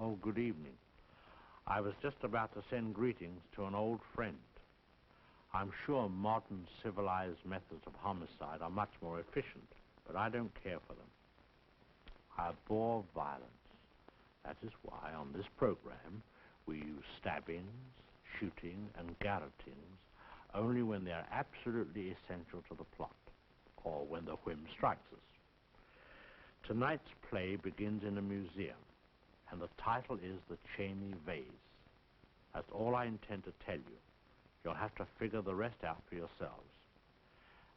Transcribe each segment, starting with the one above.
Oh, good evening. I was just about to send greetings to an old friend. I'm sure modern civilized methods of homicide are much more efficient, but I don't care for them. I abhor violence. That is why on this program we use stabbings, shooting, and garrotings only when they are absolutely essential to the plot, or when the whim strikes us. Tonight's play begins in a museum, and the title is The Cheney Vase. That's all I intend to tell you. You'll have to figure the rest out for yourselves.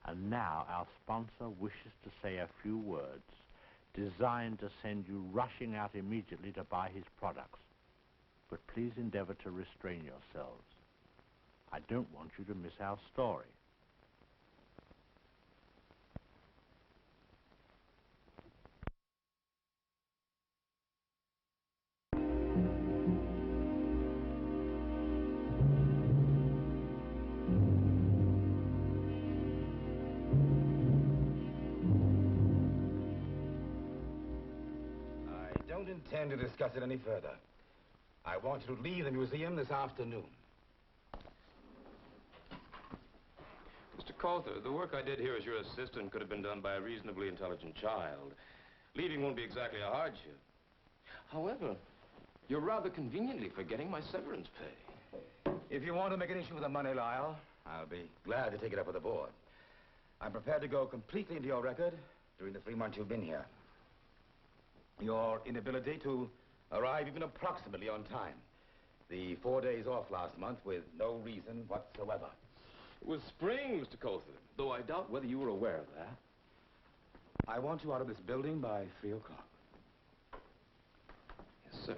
And now our sponsor wishes to say a few words designed to send you rushing out immediately to buy his products. But please endeavor to restrain yourselves. I don't want you to miss our story. I don't intend to discuss it any further. I want you to leave the museum this afternoon. Mr. Coulter, the work I did here as your assistant could have been done by a reasonably intelligent child. Leaving won't be exactly a hardship. However, you're rather conveniently forgetting my severance pay. If you want to make an issue with the money, Lyle, I'll be glad to take it up with the board. I'm prepared to go completely into your record during the 3 months you've been here. Your inability to arrive even approximately on time. The 4 days off last month with no reason whatsoever. It was spring, Mr. Coulter, though I doubt whether you were aware of that. I want you out of this building by 3 o'clock. Yes, sir.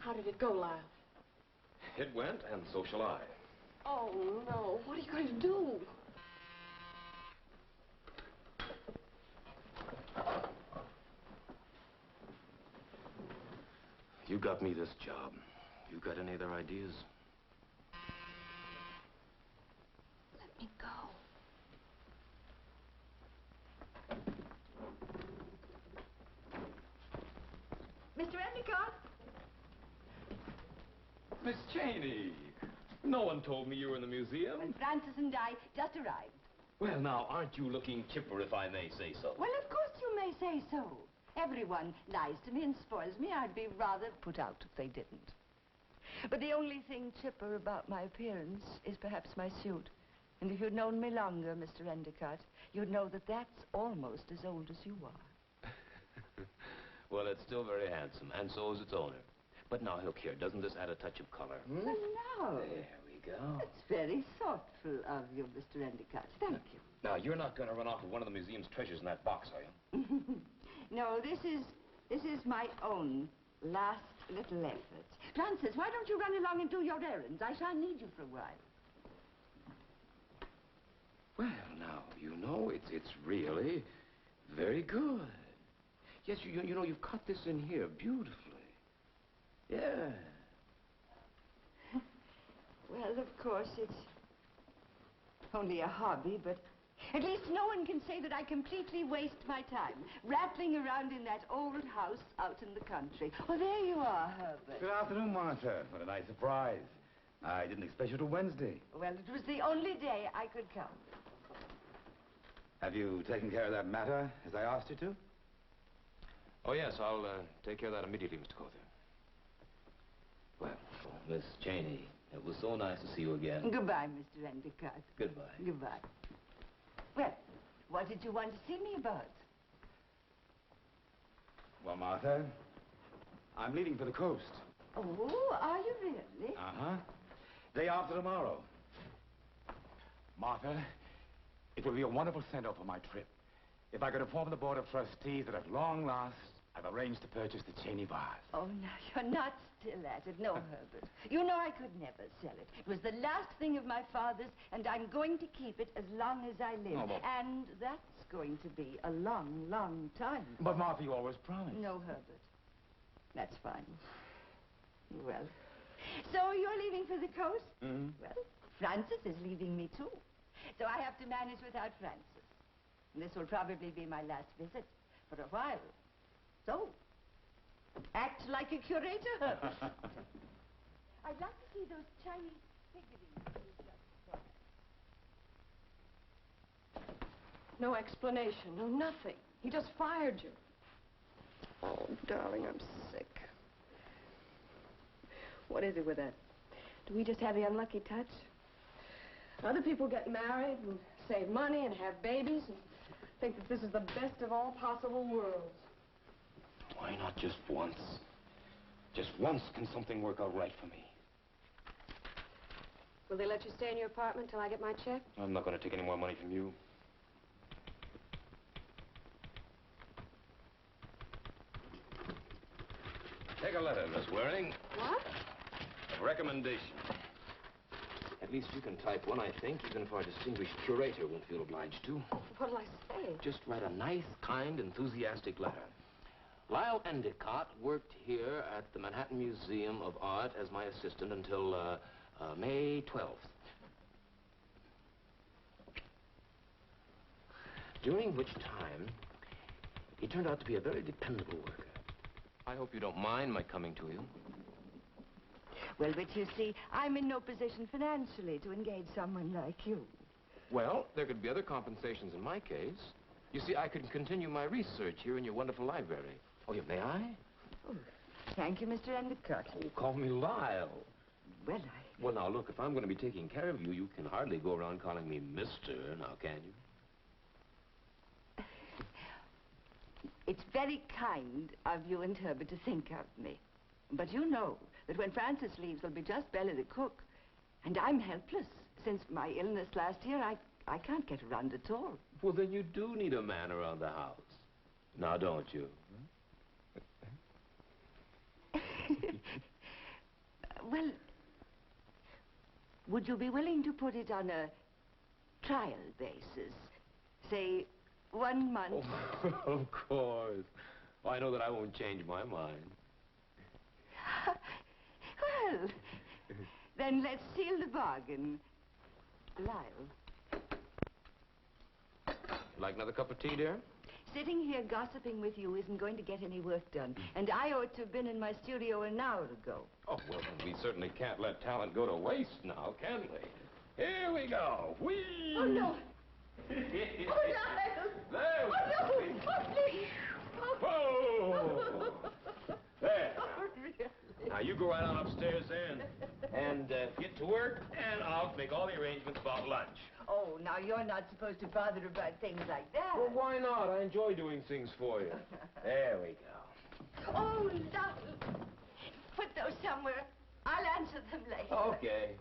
How did it go, Lyle? It went, and so shall I. Oh, no. What are you going to do? You got me this job. You got any other ideas? Let me go. Mr. Endicott? Miss Cheney, no one told me you were in the museum. Well, Francis and I just arrived. Well, now, aren't you looking chipper, if I may say so? Well, of course you may say so. Everyone lies to me and spoils me. I'd be rather put out if they didn't. But the only thing chipper about my appearance is perhaps my suit. And if you'd known me longer, Mr. Endicott, you'd know that that's almost as old as you are. Well, it's still very handsome, and so is its owner. But now, look here, doesn't this add a touch of color? Well, now. There we go. That's very thoughtful of you, Mr. Endicott. Thank you. Now, you're not going to run off with one of the museum's treasures in that box, are you? No, this is my own last little effort. Francis, why don't you run along and do your errands? I shall need you for a while. Well, now, you know, it's really very good. Yes, you know, you've cut this in here beautifully. Yeah. Well, of course, it's only a hobby, but at least no one can say that I completely waste my time rattling around in that old house out in the country. Oh, there you are, Herbert. Good afternoon, Martha. What a nice surprise. I didn't expect you till Wednesday. Well, it was the only day I could come. Have you taken care of that matter as I asked you to? Oh, yes, I'll take care of that immediately, Mr. Coulter. Well, Miss Cheney, it was so nice to see you again. Goodbye, Mr. Endicott. Goodbye. Goodbye. Well, what did you want to see me about? Well, Martha, I'm leaving for the coast. Oh, are you really? Uh-huh. Day after tomorrow. Martha, it will be a wonderful send-off for my trip. If I could inform the Board of Trustees that at long last, I've arranged to purchase the Cheney vase. Oh, now, you're not still at it. No, Herbert. You know I could never sell it. It was the last thing of my father's, and I'm going to keep it as long as I live. Oh, but... And that's going to be a long, long time. But, Martha, you always promised. No, Herbert. That's fine. Well, so you're leaving for the coast? Mm-hmm. Well, Francis is leaving me, too. So I have to manage without Francis. This will probably be my last visit for a while. So, act like a curator. I'd like to see those Chinese figurines. No explanation, no nothing. He just fired you. Oh, darling, I'm sick. What is it with that? Do we just have the unlucky touch? Other people get married and save money and have babies and think that this is the best of all possible worlds. Why not just once? Just once can something work out right for me. Will they let you stay in your apartment till I get my check? I'm not going to take any more money from you. Take a letter, Miss Waring. What? A recommendation. At least you can type one, I think, even if our distinguished curator won't feel obliged to. What'll I say? Just write a nice, kind, enthusiastic letter. Lyle Endicott worked here at the Manhattan Museum of Art as my assistant until May 12th. During which time, he turned out to be a very dependable worker. I hope you don't mind my coming to you. Well, but you see, I'm in no position financially to engage someone like you. Well, there could be other compensations in my case. You see, I could continue my research here in your wonderful library. Oh, yeah, may I? Oh, thank you, Mr. Endicott. Oh, call me Lyle. Well, Well, now, look, if I'm going to be taking care of you, you can hardly go around calling me Mister, now, can you? It's very kind of you and Herbert to think of me. But you know that when Francis leaves, there'll be just Bella the cook. And I'm helpless. Since my illness last year, I can't get around at all. Well, then you do need a man around the house. Now, don't you? Well, would you be willing to put it on a trial basis? Say, 1 month. Oh, of course. I know that I won't change my mind. Well, then let's seal the bargain. Lyle. Like another cup of tea, dear? Sitting here gossiping with you isn't going to get any work done. And I ought to have been in my studio an hour ago. Oh, well, then we certainly can't let talent go to waste now, can we? Here we go. Whee! Oh, no. There Oh, no. we Oh, no. Oh, please. Whoa! There. Oh, really? Now, you go right on upstairs there and get to work, and I'll make all the arrangements about lunch. Oh, now you're not supposed to bother about things like that. Well, why not? I enjoy doing things for you. There we go. Oh, Lyle. Put those somewhere. I'll answer them later. Okay.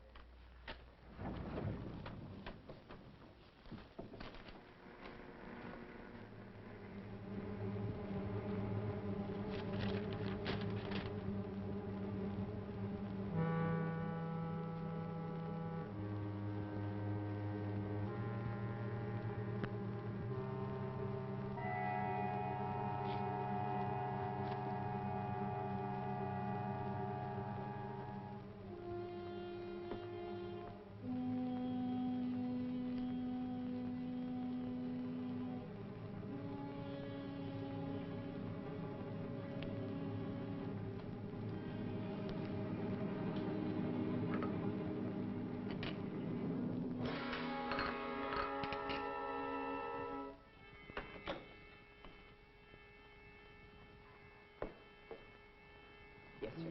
Yes, sir.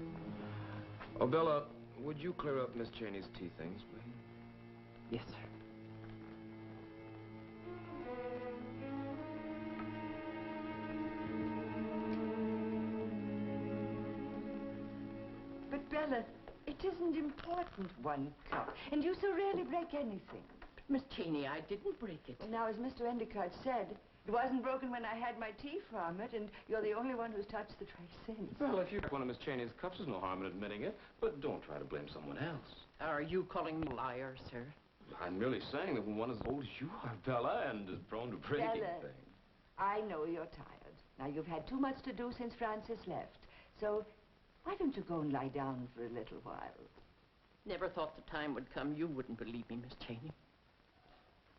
Oh, Bella, would you clear up Miss Cheney's tea things, please? Yes, sir. But, Bella, it isn't important, 1 cup. And you so rarely break anything. Miss Cheney, I didn't break it. Well, now, as Mr. Endicott said, it wasn't broken when I had my tea from it, and you're the only one who's touched the tray since. Well, if you took one of Miss Cheney's cups, there's no harm in admitting it. But don't try to blame someone else. Are you calling me a liar, sir? I'm merely saying that when one as old as you are, Bella, and is prone to breaking Bella, things. I know you're tired. Now, you've had too much to do since Francis left. So, why don't you go and lie down for a little while? Never thought the time would come you wouldn't believe me, Miss Cheney.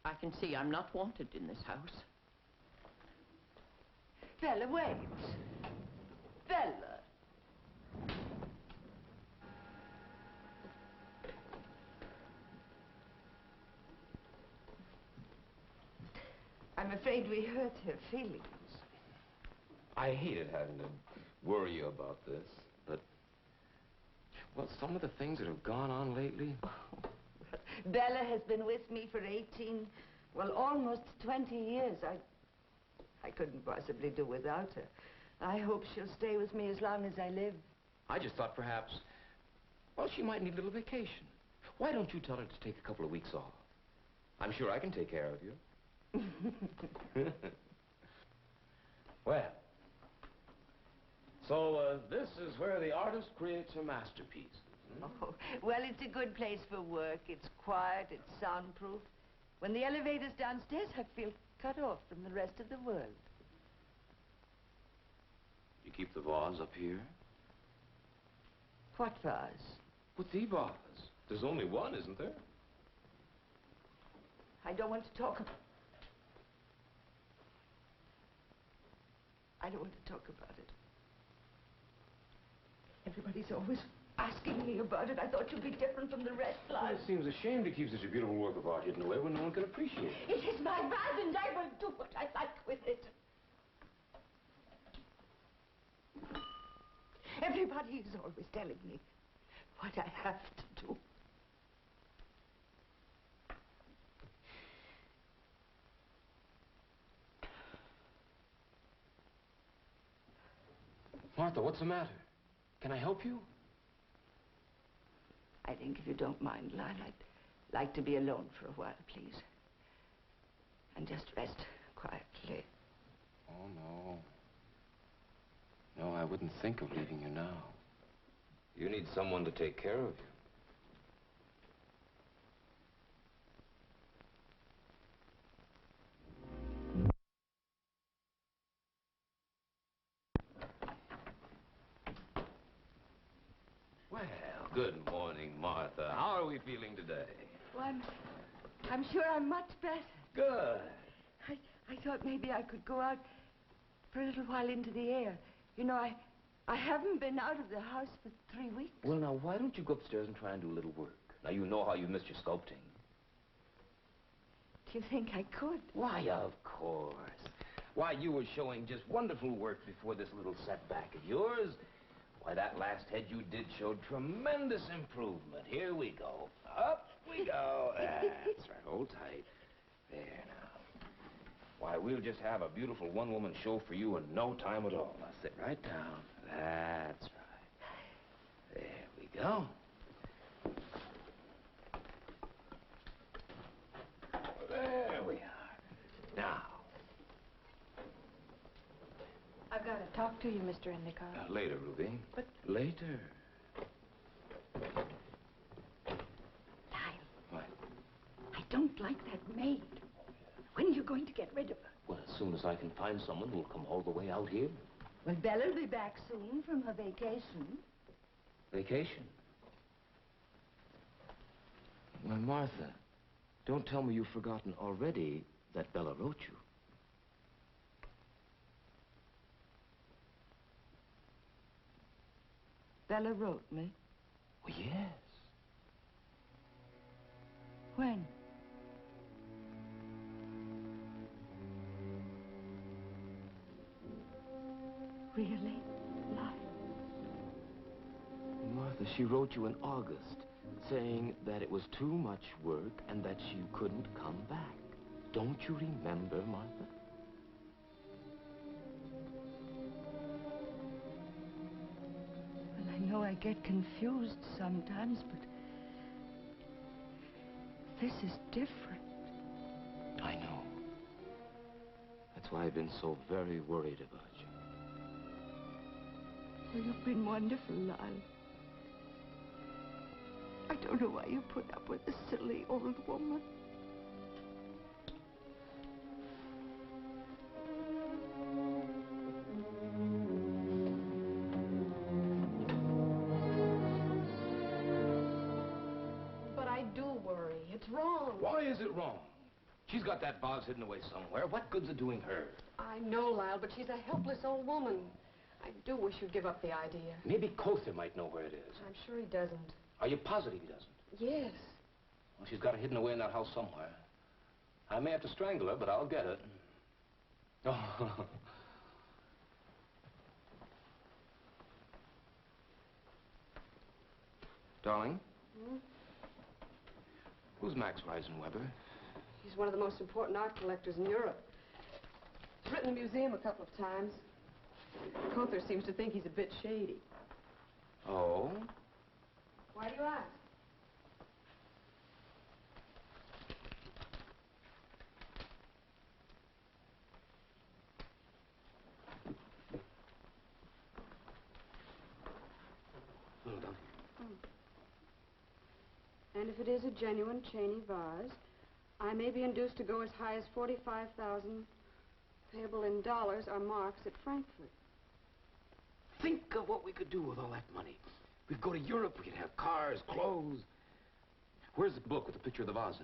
I can see I'm not wanted in this house. Bella, wait. Bella. I'm afraid we hurt her feelings. I hated having to worry you about this, but... Well, some of the things that have gone on lately... Bella has been with me for 18, well, almost 20 years. I couldn't possibly do without her. I hope she'll stay with me as long as I live. I just thought perhaps, well, she might need a little vacation. Why don't you tell her to take a couple of weeks off? I'm sure I can take care of you. Well, so this is where the artist creates her masterpiece. Oh, well, it's a good place for work. It's quiet, it's soundproof. When the elevator's downstairs, I feel cut off from the rest of the world. You keep the vase up here? What vase? What's the vase? There's only one, isn't there? I don't want to talk about... I don't want to talk about it. Everybody's always asking me about it. I thought you'd be different from the rest, Well, Clive. it seems a shame to keep such a beautiful work of art hidden away when no one can appreciate it. It is my vase, and I will do what I like with it. Everybody is always telling me what I have to do. Martha, what's the matter? Can I help you? I think if you don't mind, Lyle, I'd like to be alone for a while, please. And just rest quietly. Oh, no. No, I wouldn't think of leaving you now. You need someone to take care of you. Well, good morning, Martha. How are we feeling today? Well, I'm sure I'm much better. Good. I thought maybe I could go out for a little while into the air. You know, I haven't been out of the house for 3 weeks. Well, now, why don't you go upstairs and try and do a little work? Now, you know how you missed your sculpting. Do you think I could? Why, of course. Why, you were showing just wonderful work before this little setback of yours. Why, that last head you did showed tremendous improvement. Here we go. Up we go. That's right. Hold tight. There now. Why, we'll just have a beautiful one-woman show for you in no time at all. Now, sit right down. That's right. There we go. There we are. Now. I've got to talk to you, Mr. Endicott. Later, Ruby. But... Later. Lyle, What? I don't like that maid. When are you going to get rid of her? Well, as soon as I can find someone who'll come all the way out here. Well, Bella'll be back soon from her vacation. Vacation? Well, Martha, don't tell me you've forgotten already that Bella wrote you. Bella wrote me. Well, yes. When? Really? Lyle? Martha, she wrote you in August, saying that it was too much work and that she couldn't come back. Don't you remember, Martha? Well, I know I get confused sometimes, but this is different. I know. That's why I've been so very worried about you. Well, you've been wonderful, Lyle. I don't know why you put up with this silly old woman. But I do worry. It's wrong. Why is it wrong? She's got that vase hidden away somewhere. What good's it doing her? I know, Lyle, but she's a helpless old woman. I do wish you'd give up the idea. Maybe Cother might know where it is. I'm sure he doesn't. Are you positive he doesn't? Yes. Well, she's got it hidden away in that house somewhere. I may have to strangle her, but I'll get it. Oh. Darling? Hmm? Who's Max Reisenweber? He's one of the most important art collectors in Europe. He's written in the museum a couple of times. Cother seems to think he's a bit shady. Oh? Why do you ask? Well done. And if it is a genuine Cheney vase, I may be induced to go as high as $45,000, payable in dollars or marks at Frankfurt. Think of what we could do with all that money. We'd go to Europe, we could have cars, clothes. Where's the book with the picture of the vase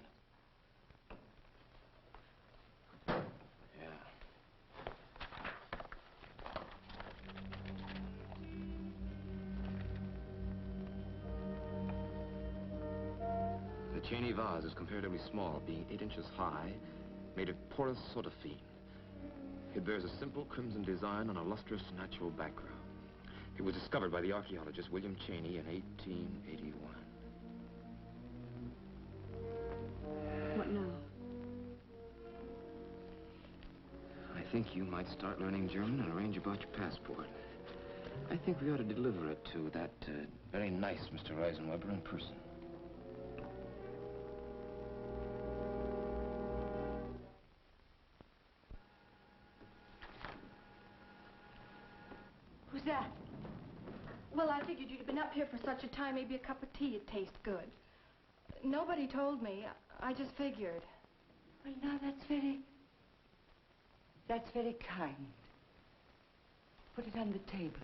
in it? Yeah. The Cheney vase is comparatively small, being 8 inches high, made of porous sodaphene. It bears a simple crimson design on a lustrous natural background. It was discovered by the archaeologist William Cheney in 1881. What now? I think you might start learning German and arrange about your passport. I think we ought to deliver it to that very nice Mr. Reisenweber in person. Who's that? Well, I figured you'd have been up here for such a time, maybe a cup of tea would taste good. Nobody told me. I just figured. Well, now, that's very kind. Put it on the table.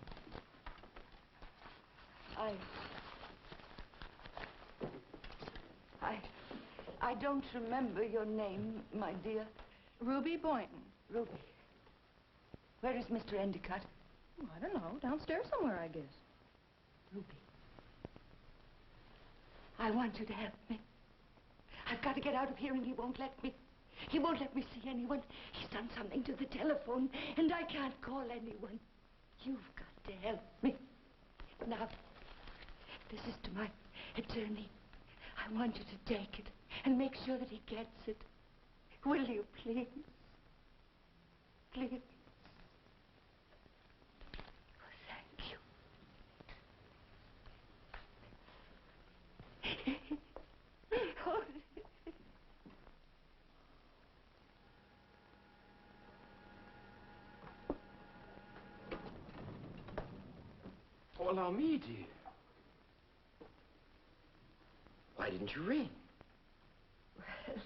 I don't remember your name, my dear. Ruby Boynton. Ruby. Where is Mr. Endicott? Oh, I don't know. Downstairs somewhere, I guess. Ruby. I want you to help me. I've got to get out of here, and he won't let me. He won't let me see anyone. He's done something to the telephone, and I can't call anyone. You've got to help me. Now, this is to my attorney. I want you to take it and make sure that he gets it. Will you, please? Please. Oh, thank you. Oh. Oh, allow me, dear. Why didn't you ring? Well,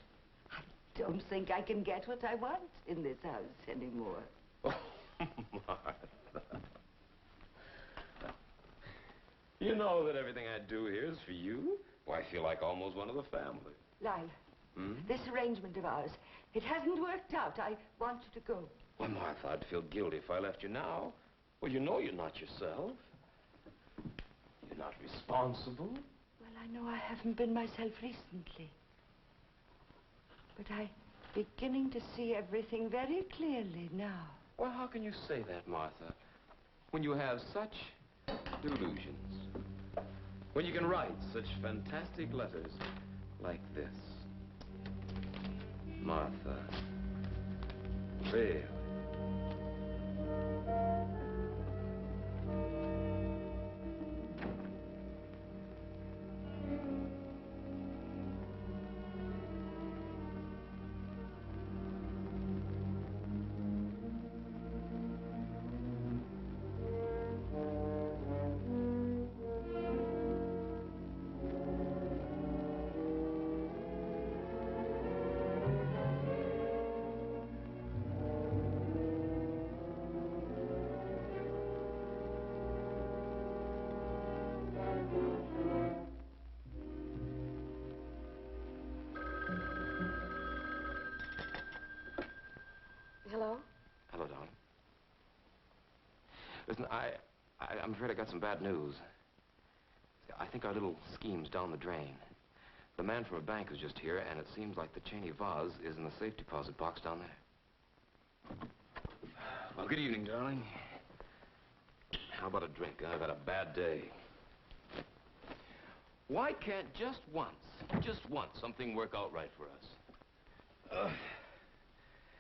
I don't think I can get what I want in this house anymore. Oh, Martha. You know that everything I do here is for you. Well, I feel like almost one of the family. Lyle, Hmm? this arrangement of ours, it hasn't worked out. I want you to go. Well, Martha, I'd feel guilty if I left you now. Well, you know you're not yourself. You're not responsible. Well, I know I haven't been myself recently. But I'm beginning to see everything very clearly now. Well, how can you say that, Martha, when you have such delusions? When you can write such fantastic letters like this? Martha, really? Listen, I'm afraid I got some bad news. I think our little scheme's down the drain. The man from a bank is just here, and it seems like the Cheney vase is in the safe deposit box down there. Well, good evening, darling. How about a drink? I've had a bad day. Why can't just once, something work out right for us?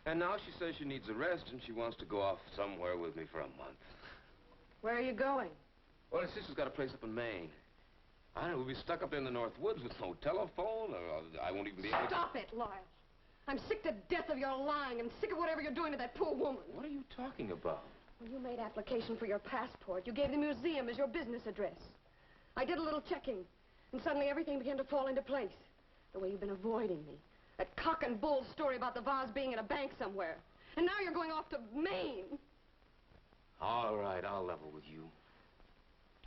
And now she says she needs a rest, and she wants to go off somewhere with me for a month. Where are you going? Well, her sister's got a place up in Maine. I don't know, we'll be stuck up there in the North Woods with no telephone, or I won't even be able to... Stop it, Lyle. I'm sick to death of your lying and sick of whatever you're doing to that poor woman. What are you talking about? When you made application for your passport, you gave the museum as your business address. I did a little checking, and suddenly everything began to fall into place. The way you've been avoiding me. That cock and bull story about the vase being in a bank somewhere. And now you're going off to Maine. All right, I'll level with you.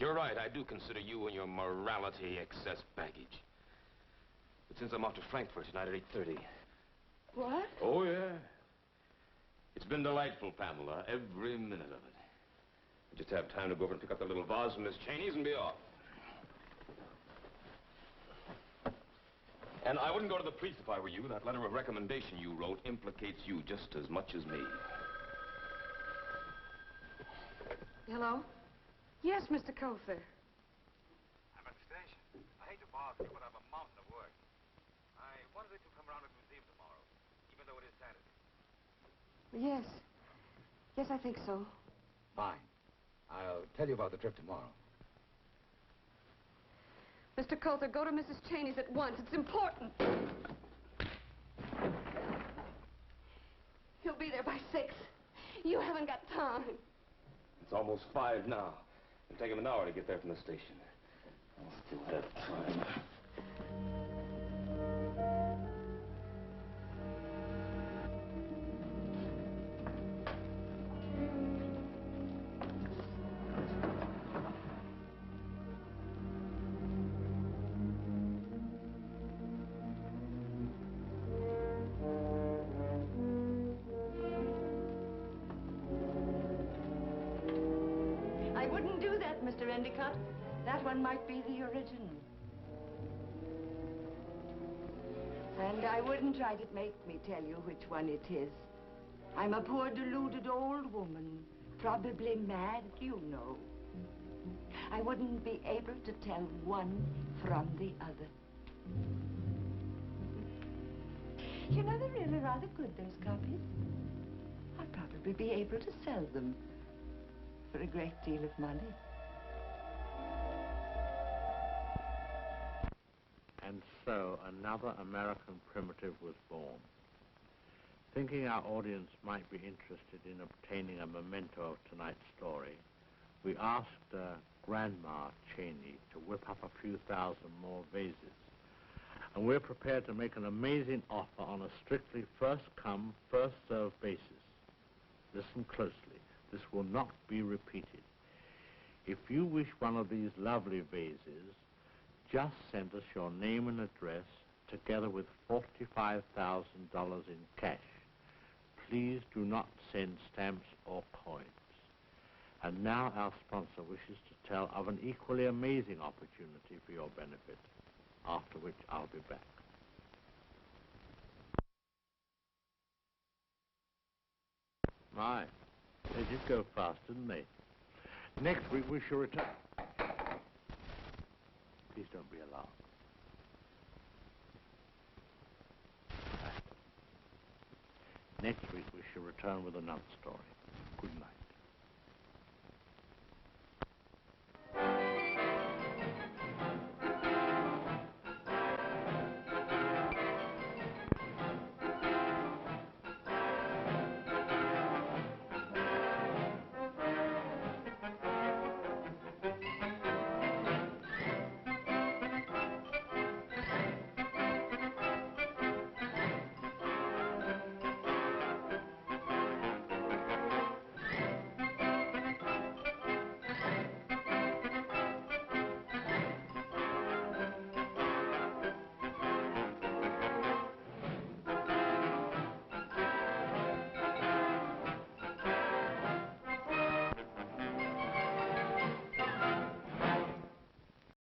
You're right, I do consider you and your morality excess baggage. But since I'm off to Frankfurt tonight at 8:30... What? Oh, yeah. It's been delightful, Pamela, every minute of it. I just have time to go over and pick up the little vase from Miss Cheney's and be off. And I wouldn't go to the police if I were you. That letter of recommendation you wrote implicates you just as much as me. Hello? Yes, Mr. Colfer. I'm at the station. I hate to bother you, but I have a mountain of work. I wondered if you'd come around to the museum tomorrow, even though it is Saturday. Yes. Yes, I think so. Fine. I'll tell you about the trip tomorrow. Mr. Colfer, go to Mrs. Cheney's at once. It's important. He'll be there by 6. You haven't got time. It's almost 5 now. It'll take him an hour to get there from the station. I'll still have time. Mr. Endicott, that one might be the original. And I wouldn't try to make me tell you which one it is. I'm a poor deluded old woman, probably mad, you know. I wouldn't be able to tell one from the other. You know, they're really rather good, those copies. I'll probably be able to sell them for a great deal of money. And so another American primitive was born. Thinking our audience might be interested in obtaining a memento of tonight's story, we asked Grandma Cheney to whip up a few thousand more vases. And we're prepared to make an amazing offer on a strictly first-come, first-served basis. Listen closely. This will not be repeated. If you wish one of these lovely vases, just send us your name and address together with $45,000 in cash. Please do not send stamps or coins. And now our sponsor wishes to tell of an equally amazing opportunity for your benefit, after which I'll be back. My, they did go fast, didn't they? Next week we shall return. Please don't be alarmed. Next week we shall return with another story.